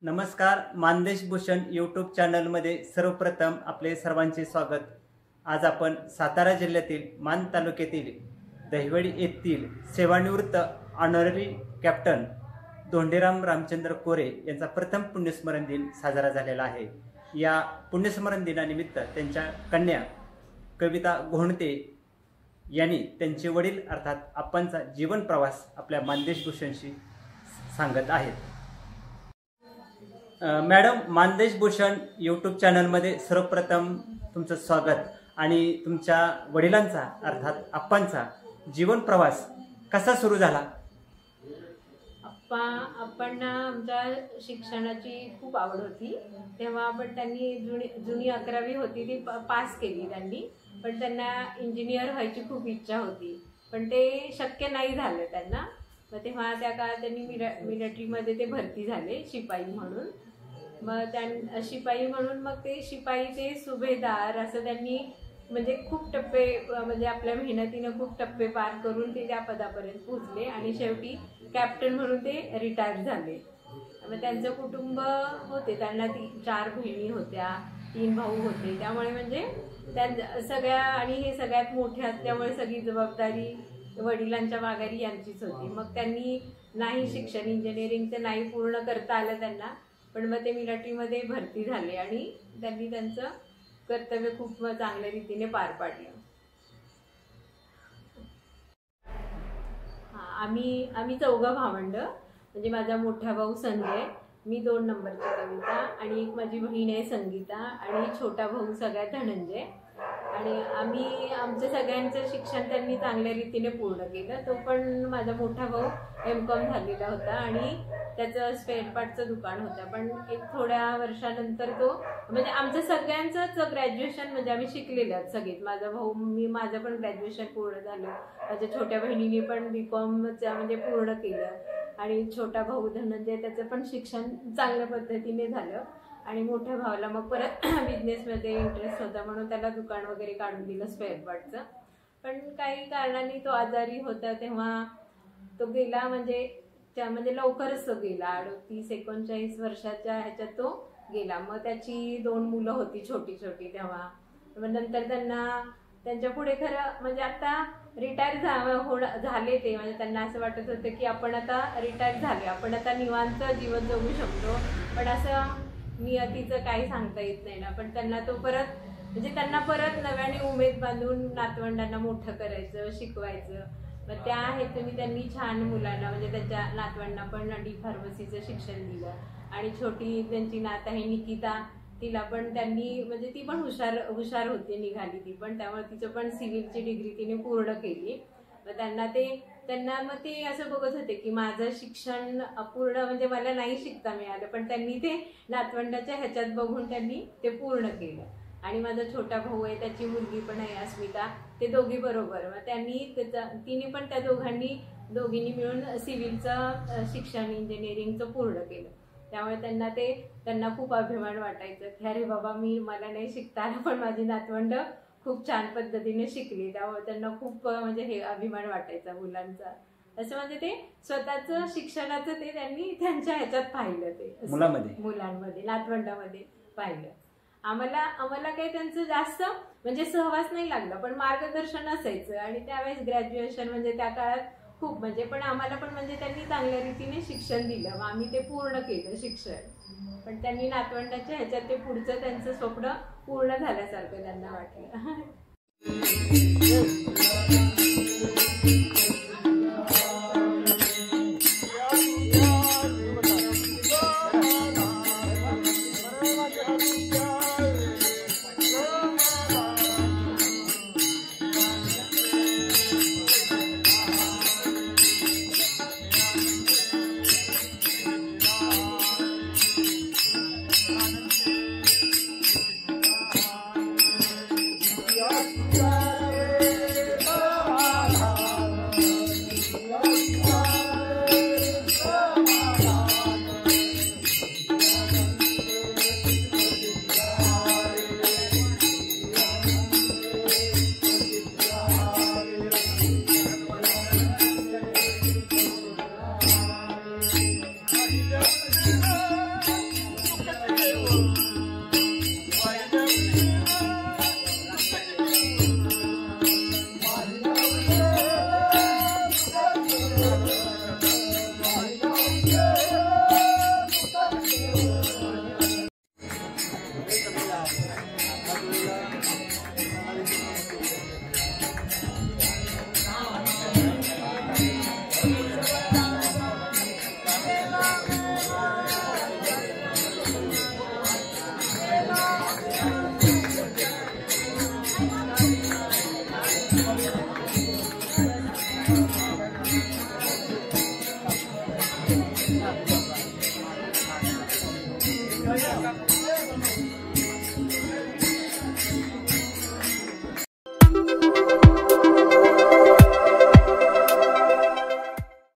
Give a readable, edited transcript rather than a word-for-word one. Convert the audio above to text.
नमस्कार, मानदेश भूषण यूट्यूब चॅनलमध्ये सर्वप्रथम आपले सर्वांचे स्वागत। आज आपण सातारा जिल्ह्यातील मान तालुक्यातील दहिवडी येथील सेवानिवृत्त ऑनररी कॅप्टन धोंडीराम रामचंद्र कोरे यांचा प्रथम पुण्यस्मरण दिन साजरा झालेला आहे। या पुण्यस्मरण दिनानिमित्त त्यांच्या कन्या कविता घोणते यांनी त्यांचे वडील अर्थात आप्पांचा जीवन प्रवास आपल्या मानदेश भूषणशी सांगत आहेत। मॅडम, मानदेश भूषण यूट्यूब चॅनलमध्ये सर्वप्रथम तुमचं स्वागत आणि तुमच्या वडिलांचा अर्थात आप्पांचा जीवन प्रवास कसा सुरू झाला? आप्पांना आमच्या शिक्षणाची खूप आवड होती, तेव्हा पण त्यांनी जुनी 11वी होती ती पास केली त्यांनी, पण त्यांना इंजिनियर व्हायची खूप इच्छा होती, पण ते शक्य नाही झालं त्यांना। मग तेव्हा त्या काळात त्यांनी मिलिटरीमध्ये ते भरती झाले शिपाई म्हणून। मग शिपाई म्हणून मग ते शिपाई ते सुभेदार असं त्यांनी म्हणजे खूप टप्पे म्हणजे आपल्या मेहनतीनं खूप टप्पे पार करून ते त्या पदापर्यंत पोहोचले आणि शेवटी कॅप्टन म्हणून ते रिटायर झाले। मग त्यांचं कुटुंब होते, त्यांना 4 बहिणी होत्या, 3 भाऊ होते, त्यामुळे म्हणजे त्या सगळ्या आणि हे सगळ्यात मोठे असल्यामुळे सगळी जबाबदारी वडिलांच्या माघारी यांचीच होती। मग त्यांनी नाही शिक्षण इंजिनिअरिंगचं नाही पूर्ण करता आलं त्यांना, पण मग ते मिलिटरीमध्ये भरती झाले आणि त्यांनी त्यांचं कर्तव्य खूप चांगल्या रीतीने पार पाडलं। आम्ही 4 भावंड, म्हणजे माझा मोठा भाऊ संजय, मी 2 नंबरची कविता आणि एक माझी बहीण आहे संगीता आणि छोटा भाऊ सगळ्यात धनंजय। आणि आमच्या सगळ्यांचं शिक्षण त्यांनी चांगल्या रीतीने पूर्ण केलं। तो पण माझा मोठा भाऊ M.Com झालेला होता आणि त्याचं स्पेअर पार्टचं दुकान होतं, पण एक थोड्या वर्षानंतर तो म्हणजे आमचं सगळ्यांचंच ग्रॅज्युएशन म्हणजे आम्ही शिकलेलं सगळेच, माझा भाऊ माझं पण ग्रॅज्युएशन पूर्ण झालं, माझ्या छोट्या बहिणीने पण B.Com म्हणजे पूर्ण केलं आणि छोटा भाऊ धनंजय त्याचं पण शिक्षण चांगल्या पद्धतीने झालं आणि मोठ्या भावाला मग परत बिझनेसमध्ये इंटरेस्ट होता म्हणून त्याला दुकान वगैरे काढून दिलं स्पेअर पार्टचं। पण काही कारणांनी तो आजारी होता, तेव्हा तो गेला म्हणजे लवकरच तो गेला, 38-39 वर्षाच्या ह्याच्यात तो गेला। मग त्याची 2 मुलं होती छोटी छोटी तेव्हा। मग नंतर त्यांच्या पुढे खरं म्हणजे आता रिटायर झाले ते, म्हणजे त्यांना असं वाटत होतं की आपण आता रिटायर झाले, आपण आता निवांत जीवन जगू शकतो, पण असं नियतीचं काही सांगता येत नाही ना। पण त्यांना परत नव्याने उमेद बांधून नातवंडांना मोठं करायचं, शिकवायचं। मग त्या हेतूने त्यांनी छान मुलांना म्हणजे त्यांच्या नातवंडांना पण D फार्मसीचं शिक्षण दिलं आणि छोटी त्यांची नात आहे निकिता, तिला पण त्यांनी म्हणजे ती पण हुशार होती, निघाली ती पण, त्यामुळे तिचं पण सिव्हिलची डिग्री तिने पूर्ण केली। मग त्यांना मग ते असं बघत होते की माझं शिक्षण अपूर्ण म्हणजे मला नाही शिकता मिळालं, पण त्यांनी ते नातवंडाच्या ह्याच्यात बघून त्यांनी ते पूर्ण केलं। आणि माझा छोटा भाऊ आहे, त्याची मुलगी पण आहे अस्मिता, ते दोघी बरोबर मग तिने पण त्या दोघींनी मिळून सिव्हिलचं शिक्षण इंजिनिअरिंगचं पूर्ण केलं। त्यामुळे त्यांना खूप अभिमान वाटायचा की अरे बाबा मला नाही शिकता आलं पण माझी नातवंड खूप छान पद्धतीने शिकली, त्यामुळे त्यांना खूप म्हणजे हे अभिमान वाटायचा मुलांचा। असं म्हणजे ते स्वतःचं शिक्षणाचं त्यांनी त्यांच्या ह्याच्यात पाहिलं, ते मुलांमध्ये नातवंडामध्ये पाहिलं। आम्हाला काही त्यांचं जास्त म्हणजे सहवास नाही लागला, पण मार्गदर्शन असायचं. आणि त्यावेळेस ग्रॅज्युएशन म्हणजे त्या काळात खूप म्हणजे पण आम्हाला पण म्हणजे त्यांनी चांगल्या रीतीने शिक्षण दिलं, आम्ही ते पूर्ण केलं शिक्षण. पण त्यांनी नातवंडाच्या ह्याच्यात ते पुढचं त्यांचं स्वप्न पूर्ण झाल्यासारखं त्यांना वाटलं. Gracias.